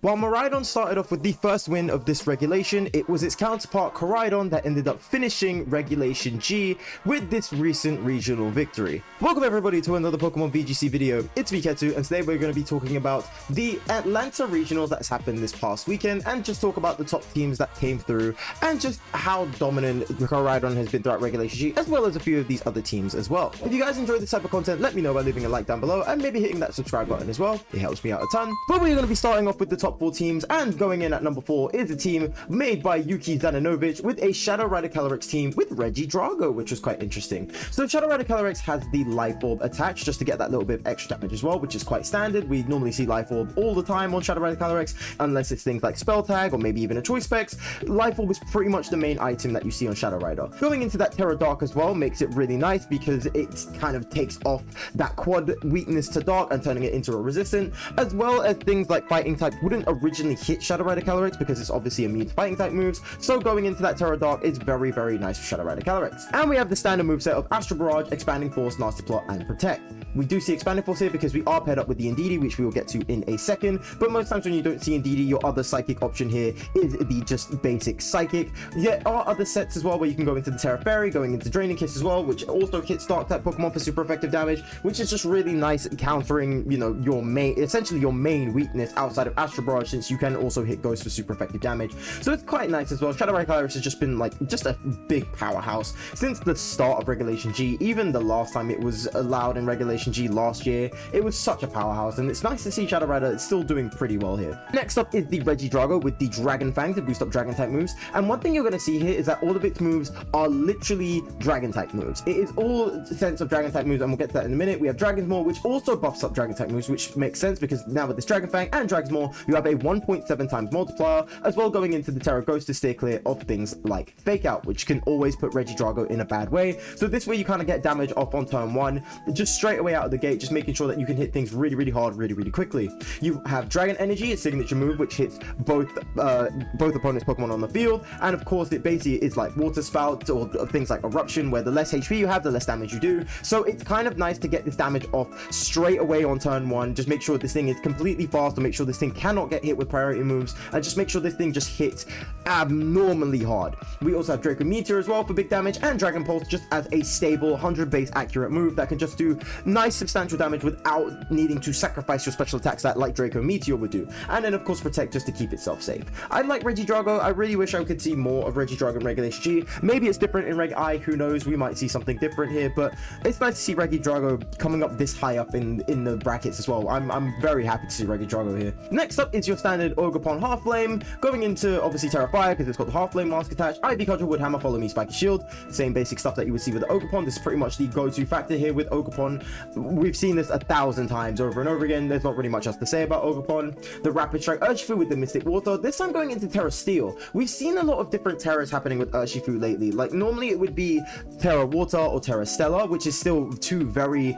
While MIRAIRDON started off with the first win of this regulation, it was its counterpart Koraidon that ended up finishing Regulation G with this recent regional victory. Welcome everybody to another Pokemon VGC video. It's me Ketu, and today we're going to be talking about the Atlanta regional that's happened this past weekend, and just talk about the top teams that came through and just how dominant Koraidon has been throughout Regulation G, as well as a few of these other teams as well. If you guys enjoyed this type of content, let me know by leaving a like down below and maybe hitting that subscribe button as well. It helps me out a ton. But we're going to be starting off with the top 4 teams, and going in at number 4 is a team made by Yuki Zananovic with a Shadow Rider Calyrex team with Reg G, which was quite interesting. So Shadow Rider Calyrex has the Life Orb attached just to get that little bit of extra damage as well, which is quite standard. We normally see Life Orb all the time on Shadow Rider Calyrex, unless it's things like Spell Tag or maybe even a Choice Specs. Life Orb is pretty much the main item that you see on Shadow Rider. Going into that Terra Dark as well makes it really nice because it kind of takes off that quad weakness to Dark and turning it into a resistant, as well as things like Fighting type wouldn't originally hit Shadow Rider Calyrex because it's obviously immune to Fighting type moves. So going into that Terra Dark is very, very nice for Shadow Rider Calyrex. And we have the standard moveset of Astral Barrage, Expanding Force, Nasty Plot, and Protect. We do see Expanding Force here because we are paired up with the Indeedee, which we will get to in a second. But most times when you don't see Indeedee, your other Psychic option here is the just basic Psychic. There are other sets as well where you can go into the Terra Fairy, going into Draining Kiss as well, which also hits Dark type Pokemon for super effective damage, which is just really nice countering, you know, your main, essentially your main weakness outside of Astral Barrage, since you can also hit Ghost for super effective damage. So it's quite nice as well. Shadow Rider Calyrex has just been like just a big powerhouse since the start of Regulation G. Even the last time it was allowed in Regulation G last year, it was such a powerhouse, and it's nice to see Shadow Rider still doing pretty well here. Next up is the Regidrago with the Dragon Fang to boost up Dragon type moves, and one thing you're going to see here is that all of its moves are literally Dragon type moves. It is all sense of Dragon type moves, and we'll get to that in a minute. We have Dragon's Maw, which also buffs up Dragon type moves, which makes sense because now with this Dragon Fang and Dragon's Maw, you have a 1.7 times multiplier, as well going into the Terra Ghost to steer clear of things like Fake Out, which can always put Regidrago in a bad way. So this way you kind of get damage off on turn 1, just straight away out of the gate, just making sure that you can hit things really, really hard, really, really quickly. You have Dragon Energy, its signature move, which hits both opponents' Pokemon on the field, and of course it basically is like Water Spout or things like Eruption, where the less HP you have, the less damage you do. So it's kind of nice to get this damage off straight away on turn 1, just make sure this thing is completely fast, to make sure this thing cannot get hit with priority moves, and just make sure this thing just hits abnormally hard. We also have Draco Meteor as well for big damage, and Dragon Pulse just as a stable 100 base accurate move that can just do nice substantial damage without needing to sacrifice your special attack stat like Draco Meteor would do. And then of course Protect just to keep itself safe. I like Regidrago. I really wish I could see more of Regidrago in Regulation G. Maybe it's different in Reg I, who knows, we might see something different here, but it's nice to see Regidrago coming up this high up in the brackets as well. I'm very happy to see Regidrago here. Next up is your standard Ogerpon Half Flame, going into obviously Terra Fire because it's got the Half Flame mask attached, Ivy Cudgel, Wood Hammer, Follow Me, Spiky Shield, same basic stuff that you would see with the Ogerpon. This is pretty much the go-to factor here with Ogerpon. We've seen this 1,000 times over and over again. There's not really much else to say about Ogerpon. The Rapid Strike Urshifu with the Mystic Water, this time going into Terra Steel. We've seen a lot of different Terras happening with Urshifu lately. Like normally it would be Terra Water or Terra Stella, which is still two very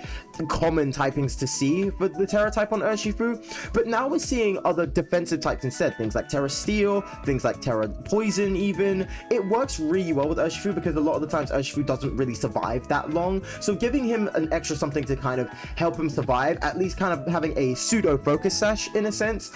common typings to see for the Terra type on Urshifu, but now we're seeing other defensive types instead, things like Terra Steel, things like Terra Poison even. It works really well with Urshifu because a lot of the times Urshifu doesn't really survive that long, so giving him an extra something to kind of help him survive, at least kind of having a pseudo focus sash in a sense,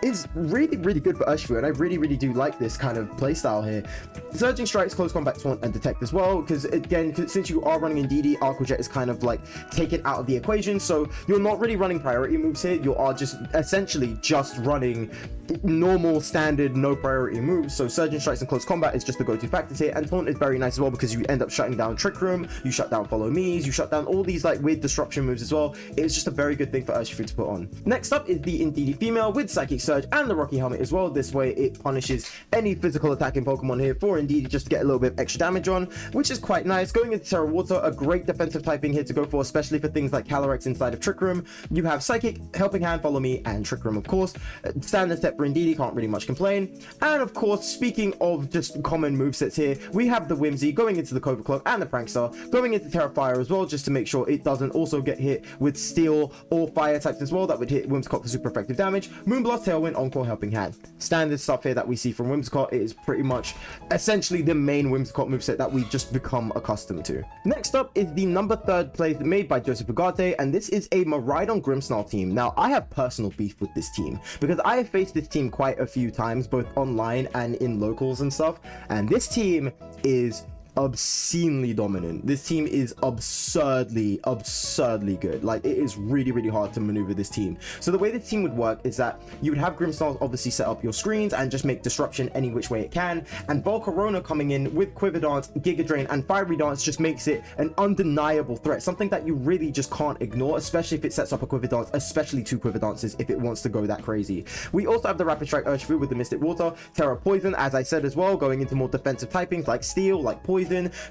is really, really good for Urshifu, and I really, really do like this kind of playstyle here. Surging Strikes, Close Combat, Taunt, and Detect as well, because again, since you are running Indeedee, Arco Jet is kind of like taken out of the equation, so you're not really running priority moves here. You are just essentially just running normal standard no priority moves. So Surging Strikes and Close Combat is just the go-to factors here, and Taunt is very nice as well because you end up shutting down Trick Room, you shut down Follow Me's, you shut down all these like weird disruption moves as well. It's just a very good thing for Urshifu to put on. Next up is the Indeedee female with Psychic Surge and the Rocky Helmet as well. This way it punishes any physical attacking Pokemon here for Indeedee just to get a little bit of extra damage on, which is quite nice. Going into Terra Water, a great defensive typing here to go for, especially for things like Calyrex inside of Trick Room. You have Psychic, Helping Hand, Follow Me, and Trick Room of course. Standard set for Indeedee, can't really much complain. And of course, speaking of just common movesets here, we have the Whimsy going into the Cobra Cloak and the Prankster, going into Terra Fire as well, just to make sure it doesn't also get hit with Steel or Fire types as well that would hit Whimsicott for super effective damage. Moonblast, Tail Tailwind, Encore, Helping Hand. Standard stuff here that we see from Whimsicott. It is pretty much essentially the main Whimsicott moveset that we've just become accustomed to. Next up is the number 3rd place made by Joseph Ugarte, and this is a Miraidon Grimmsnarl team. Now, I have personal beef with this team because I have faced this team quite a few times, both online and in locals and stuff, and this team is obscenely dominant. This team is absurdly good. Like, it is really hard to maneuver this team. So the way this team would work is that you would have Grimmsnarls obviously set up your screens and just make disruption any which way it can, and Volcarona coming in with Quiver Dance, Giga Drain, and Fiery Dance just makes it an undeniable threat, something that you really just can't ignore, especially if it sets up a Quiver Dance, especially 2 Quiver Dances if it wants to go that crazy. We also have the Rapid Strike Urshifu with the Mystic Water, Terra Poison, as I said as well, going into more defensive typings like Steel, like Poison.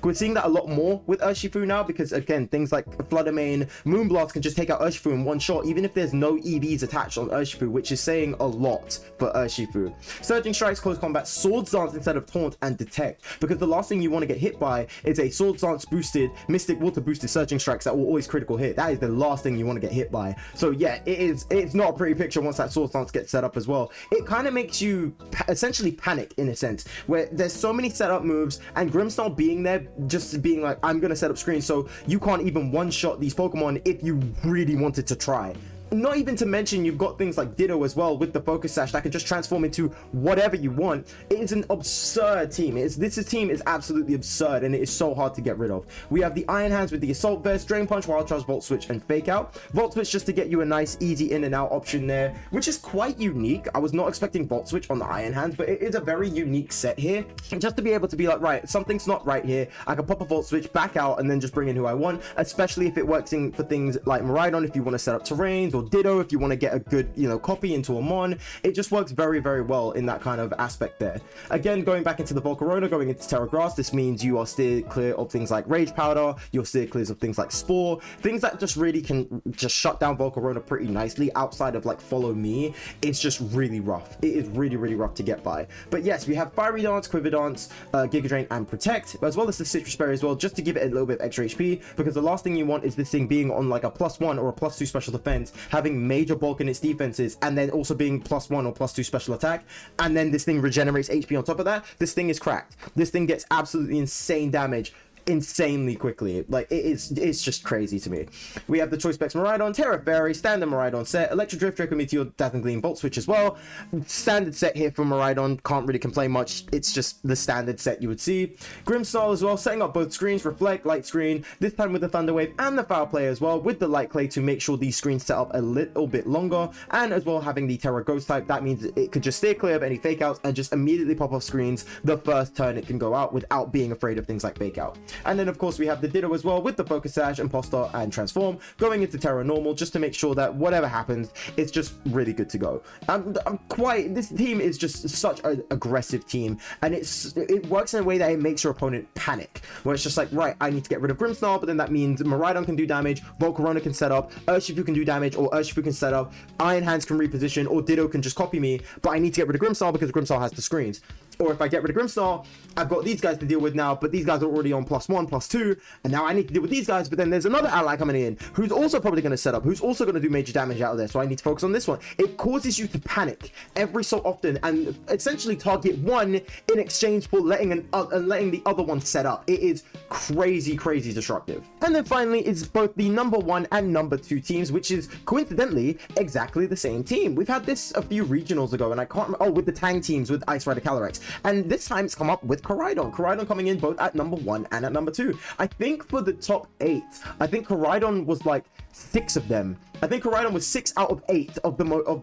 We're seeing that a lot more with Urshifu now because, again, things like Fluttermane, Moonblast can just take out Urshifu in one shot, even if there's no EVs attached on Urshifu, which is saying a lot for Urshifu. Surging Strikes, Close Combat, Swords Dance instead of Taunt, and Detect, because the last thing you want to get hit by is a Swords Dance boosted, Mystic Water boosted Surging Strikes that will always critical hit. That is the last thing you want to get hit by. So yeah, it's not a pretty picture once that Swords Dance gets set up as well. It kind of makes you essentially panic in a sense, where there's so many setup moves, and Grimmsnarl being there, just being like, I'm gonna set up screens, so you can't even one-shot these Pokemon if you really wanted to try. Not even to mention, you've got things like Ditto as well with the Focus Sash that can just transform into whatever you want. It is an absurd team. This team is absolutely absurd, and it is so hard to get rid of. We have the Iron Hands with the Assault Vest, Drain Punch, Wild Charge, Volt Switch, and Fake Out. Volt Switch just to get you a nice easy in and out option there, which is quite unique. I was not expecting Volt Switch on the Iron Hands, but it is a very unique set here. And just to be able to be like, right, something's not right here, I can pop a Volt Switch, back out, and then just bring in who I want, especially if it works for things like Miraidon, if you want to set up terrains, or Ditto if you want to get a good, copy into a Mon. It just works very well in that kind of aspect there. Again, going back into the Volcarona, going into Terra Grass, this means you are steer clear of things like Rage Powder, you're steer clear of things like Spore, things that just really can just shut down Volcarona pretty nicely. Outside of like Follow Me, it's just really rough. It is really rough to get by. But yes, we have Fiery Dance, Quiver Dance, Giga Drain, and Protect, as well as the Citrus Berry as well, just to give it a little bit of extra HP, because the last thing you want is this thing being on like a +1 or a +2 special defense, having major bulk in its defenses, and then also being +1 or +2 special attack, and then this thing regenerates HP on top of that. This thing is cracked. This thing gets absolutely insane damage insanely quickly. Like, it's just crazy to me. We have the Choice Specs Miraidon, Terra Fairy, Standard Miraidon set, Electro Drift, Draco Meteor, Dazzling Gleam, Volt Switch as well. Standard set here for Miraidon, can't really complain much. It's just the standard set you would see. Grimmsnarl as well, setting up both screens, Reflect, Light Screen, this time with the Thunder Wave and the Foul Play as well, with the Light Clay to make sure these screens set up a little bit longer, and as well having the Terra Ghost type. That means it could just stay clear of any fake outs and just immediately pop off screens the first turn it can go out without being afraid of things like fake out. And then of course we have the Ditto as well with the Focus Sash, Imposter, and Transform, going into Terra Normal just to make sure that whatever happens, it's just really good to go. This team is just such an aggressive team, and it works in a way that it makes your opponent panic, where it's just like, right, I need to get rid of Grimmsnarl, but then that means Miraidon can do damage, Volcarona can set up, Urshifu can do damage, or Urshifu can set up, Iron Hands can reposition, or Ditto can just copy me, but I need to get rid of Grimmsnarl because Grimmsnarl has the screens. Or if I get rid of Grimmsnarl, I've got these guys to deal with now, but these guys are already on +1, +2, and now I need to deal with these guys, but then there's another ally coming in who's also probably going to set up, who's also going to do major damage out of there, so I need to focus on this one. It causes you to panic every so often and essentially target one in exchange for letting the other one set up. It is crazy destructive. And then finally, it's both the number 1 and number 2 teams, which is coincidentally exactly the same team. We've had this a few regionals ago, and I can't remember, with the Tang teams with Ice Rider Calyrex, and this time it's come up with Koraidon coming in both at number 1 and at number 2. I think for the top 8, I think Koraidon was like 6 of them. I think Koraidon was 6 out of 8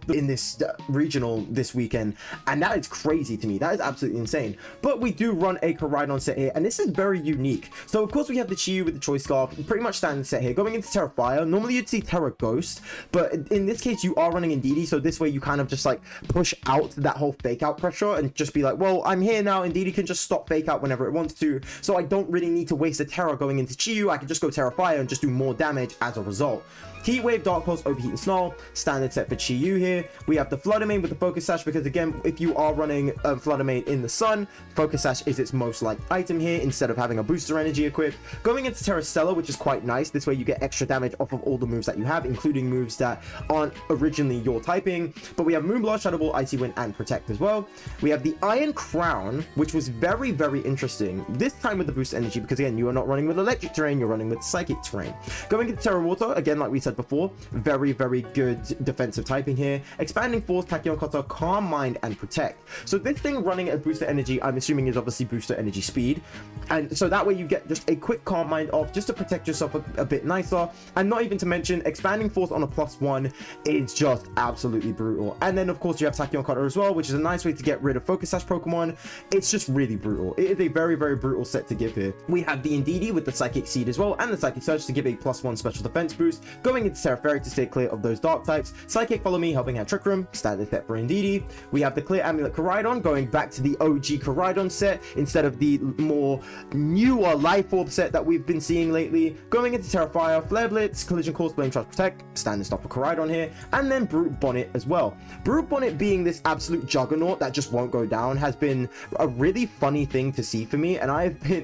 in this regional this weekend, and that is crazy to me. That is absolutely insane. But we do run a Koraidon set here, and this is very unique. So of course we have the Chiyu with the Choice Scarf, pretty much standard set here. Going into Terra Fire, normally you'd see Terra Ghost, but in this case you are running Indeedee, so this way you kind of just like push out that whole fake out pressure and just be like, well, I'm here now. Indeedee can just stop fake out whenever it wants to, so I don't really need to waste a Terra going into Chiyu. I can just go Terra Fire and just do more damage as a result. Heat Wave, Dark Pulse, Overheat and Snarl, standard set for Chi-Yu here. We have the Flutter Mane with the Focus Sash, because again, if you are running Flutter Mane in the sun, Focus Sash is its most liked item here instead of having a booster energy equipped. Going into Terrastella, which is quite nice. This way you get extra damage off of all the moves that you have, including moves that aren't originally your typing. But we have Moonblast, Shadow Ball, Icy Wind, and Protect as well. We have the Iron Crown, which was very, very interesting. This time with the boost energy, because again, you are not running with electric terrain, you're running with psychic terrain. Going into Terra Water, again, like we said before, very, very good defensive typing here. Expanding Force, Tachyon Cutter, Calm Mind, and Protect. So this thing running at booster energy, I'm assuming is obviously booster energy speed. And so that way you get just a quick Calm Mind off, just to protect yourself a bit nicer. And not even to mention, Expanding Force on a +1 is just absolutely brutal. And then of course you have Tachyon Cutter as well, which is a nice way to get rid of Focus Sash Pokemon. It's just really brutal. It is a very, very brutal set to give here. We have the Indeedee with the Psychic Seed as well, and the Psychic Surge to give a +1 special defense boost. Going into Seraph to stay clear of those dark types. Psychic Follow Me, helping out Trick Room, standard set for Indeedee. We have the Clear Amulet Koraidon, going back to the OG Koraidon set instead of the more newer Life Orb set that we've been seeing lately. Going into Terrafire, Flare Blitz, Collision Course, Flame Charge Protect, standard stuff for Koraidon here, and then Brute Bonnet as well. Brute Bonnet, being this absolute juggernaut that just won't go down, has been a really funny thing to see for me, and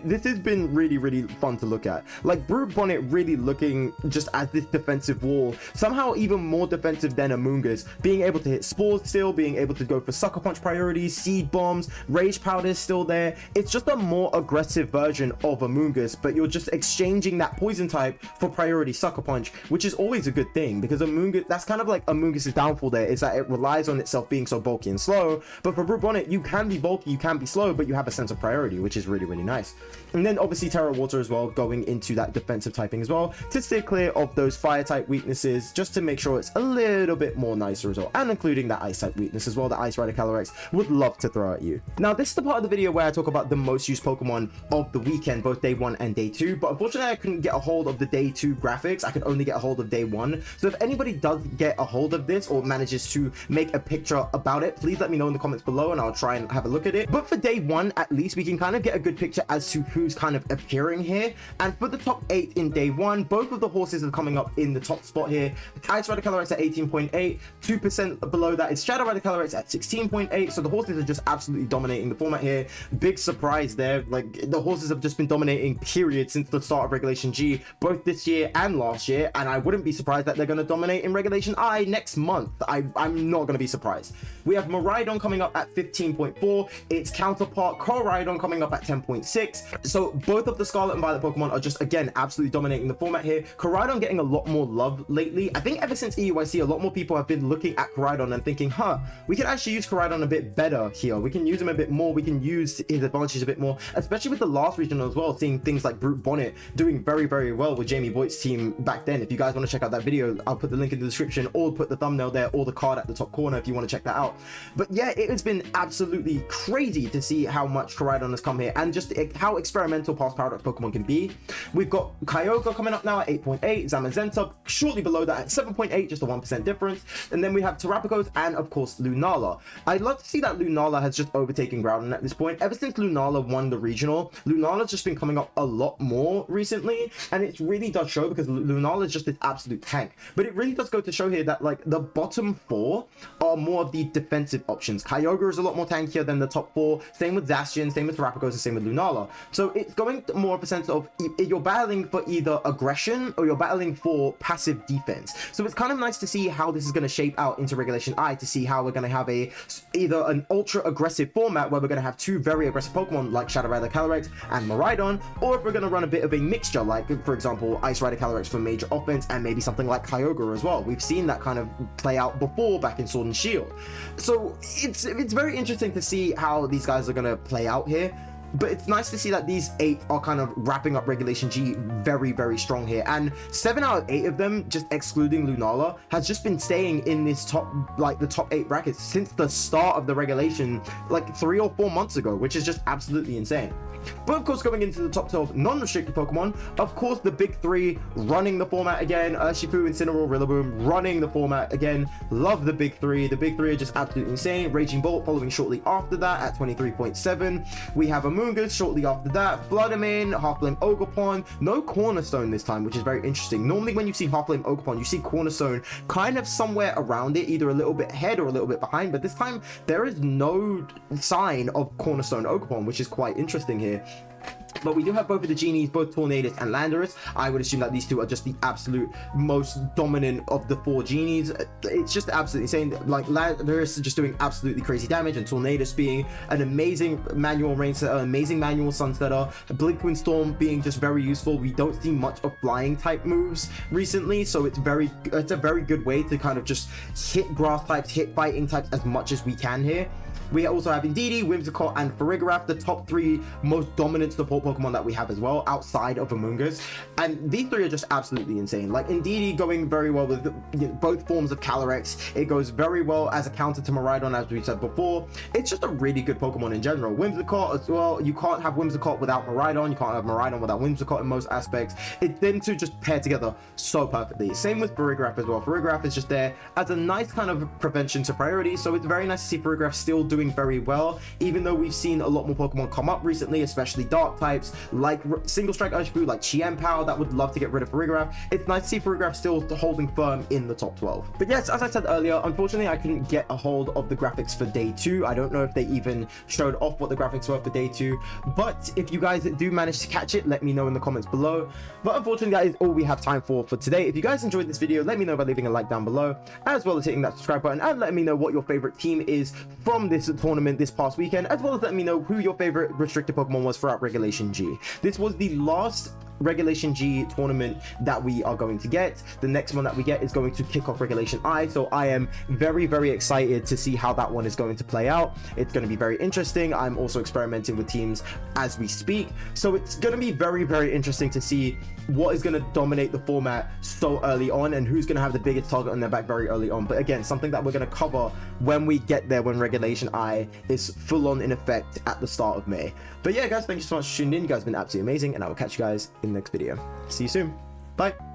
this has been really, really fun to look at. Like, Brute Bonnet really looking just as this defensive wall, somehow even more defensive than Amoonguss, being able to hit Spores still, being able to go for Sucker Punch priorities, Seed Bombs, Rage Powder is still there. It's just a more aggressive version of Amoonguss, but you're just exchanging that poison type for priority Sucker Punch, which is always a good thing, because Amoonguss, that's kind of like Amoonguss's downfall there, is that it relies on itself being so bulky and slow. But for Brute Bonnet, you can be bulky, you can be slow, but you have a sense of priority, which is really, really nice. And then obviously Terra Water as well, going into that defensive typing as well, to stay clear of those fire type weaknesses, just to make sure it's a little bit more nicer as well, and including that ice type weakness as well that Ice Rider Calyrex would love to throw at you. Now this is the part of the video where I talk about the most used Pokemon of the weekend, both day 1 and day 2, but unfortunately I couldn't get a hold of the day 2 graphics. I could only get a hold of day 1. So if anybody does get a hold of this or manages to make a picture about it, please let me know in the comments below and I'll try and have a look at it. But for day 1, at least, we can kind of get a good picture as to who's kind of appearing here. And for the top 8 in day 1, both of the horses are coming up in the top spot here. Ice Rider Calyrex at 18.8, 2% below that is Shadow Rider Calyrex at 16.8. So the horses are just absolutely dominating the format here. Big surprise there. Like, the horses have just been dominating, period, since the start of Regulation G, both this year and last year. And I wouldn't be surprised that they're going to dominate in Regulation I next month. I'm not going to be surprised. We have Miraidon coming up at 15.4. Its counterpart Koraidon coming up at 10.6. So both of the Scarlet and Violet Pokemon are just, again, absolutely dominating the format here. Koraidon getting a lot more love lately. I think ever since EUIC, a lot more people have been looking at Koraidon and thinking, we can actually use Koraidon a bit better here. We can use him a bit more. We can use his advantages a bit more, especially with the last regional as well, seeing things like Brute Bonnet doing very, very well with Jamie Boyd's team back then. If you guys want to check out that video, I'll put the link in the description, or put the thumbnail there, or the card at the top corner if you want to check that out. But yeah, it has been absolutely crazy to see how much Koraidon has come here, and just how experimental past Paradox Pokemon can be. We've got Kyogre coming up now at 8.8, Zamazenta shortly below that at 7.8, just a 1% difference. And then we have Terrapagos and of course Lunala. I'd love to see that Lunala has just overtaken Groudon at this point. Ever since Lunala won the regional, Lunala's just been coming up a lot more recently, and it really does show, because Lunala is just this absolute tank. But it really does go to show here that like the bottom 4 are more of the defensive options. Kyogre is a lot more tankier than the top 4, same with Zacian, same with Terrapagos, and same with Lunala. So it's going more of a sense of you're battling for either aggression or you're battling for passive defense. So it's kind of nice to see how this is going to shape out into Regulation I, to see how we're going to have either an ultra aggressive format where we're going to have 2 very aggressive Pokemon like Shadow Rider Calyrex and Miraidon, or if we're going to run a bit of a mixture, like for example Ice Rider Calyrex for major offense and maybe something like Kyogre as well. We've seen that kind of play out before back in Sword and Shield. So it's very interesting to see how these guys are going to play out here. But it's nice to see that these 8 are kind of wrapping up Regulation G very, very strong here. And 7 out of 8 of them, just excluding Lunala, has just been staying in this the top 8 brackets since the start of the regulation, like 3 or 4 months ago, which is just absolutely insane. But of course, going into the top 12 non-restricted Pokemon, of course the big 3 running the format again. Urshifu, Incineroar, Rillaboom running the format again. Love the big 3. The big 3 are just absolutely insane. Raging Bolt following shortly after that at 23.7. We have a Amoonguss shortly after that, Fluttermane, Half-Flame Ogerpon, no Cornerstone this time, which is very interesting. Normally when you see Half-Flame Ogerpon, you see Cornerstone kind of somewhere around it, either a little bit ahead or a little bit behind, but this time there is no sign of Cornerstone Ogerpon, which is quite interesting here. But we do have both of the Genies, both Tornadus and Landorus. I would assume that these two are just the absolute most dominant of the 4 Genies. It's just absolutely insane. Like, Landorus is just doing absolutely crazy damage, and Tornadus being an amazing manual rain setter, amazing manual sunsetter, Blinkwind Storm being just very useful. We don't see much of flying type moves recently, so it's a very good way to kind of just hit grass types, hit fighting types as much as we can here. We also have Indeedee, Whimsicott, and Farigiraf, the top 3 most dominant support Pokemon that we have as well, outside of Amoonguss. And these 3 are just absolutely insane. Like, Indeedee going very well with both forms of Calyrex. It goes very well as a counter to Miraidon, as we said before. It's just a really good Pokemon in general. Whimsicott as well. You can't have Whimsicott without Miraidon. You can't have Miraidon without Whimsicott in most aspects. Them two just pair together so perfectly. Same with Farigiraf as well. Farigiraf is just there as a nice kind of prevention to priority. So it's very nice to see Farigiraf still doing very well, even though we've seen a lot more Pokemon come up recently, especially dark types like Single Strike Urshifu, like Chienpao, that would love to get rid of Farigiraf. It's nice to see Farigiraf still holding firm in the top 12. But yes, as I said earlier, unfortunately I couldn't get a hold of the graphics for day 2. I don't know if they even showed off what the graphics were for day 2, but if you guys do manage to catch it, let me know in the comments below. But unfortunately that is all we have time for today. If you guys enjoyed this video, let me know by leaving a like down below, as well as hitting that subscribe button, and letting me know what your favorite team is from this tournament this past weekend, as well as letting me know who your favorite restricted Pokemon was throughout Regulation G. This was the last Regulation G tournament that we are going to get. The next one that we get is going to kick off Regulation I, so I am very, very excited to see how that one is going to play out. It's going to be very interesting. I'm also experimenting with teams as we speak, so it's going to be very, very interesting to see what is going to dominate the format so early on, and who's going to have the biggest target on their back very early on. But again, something that we're going to cover when we get there, when Regulation I is full on in effect at the start of May. But yeah guys, thank you so much for tuning in. You guys have been absolutely amazing, and I will catch you guys in the next video. See you soon. Bye.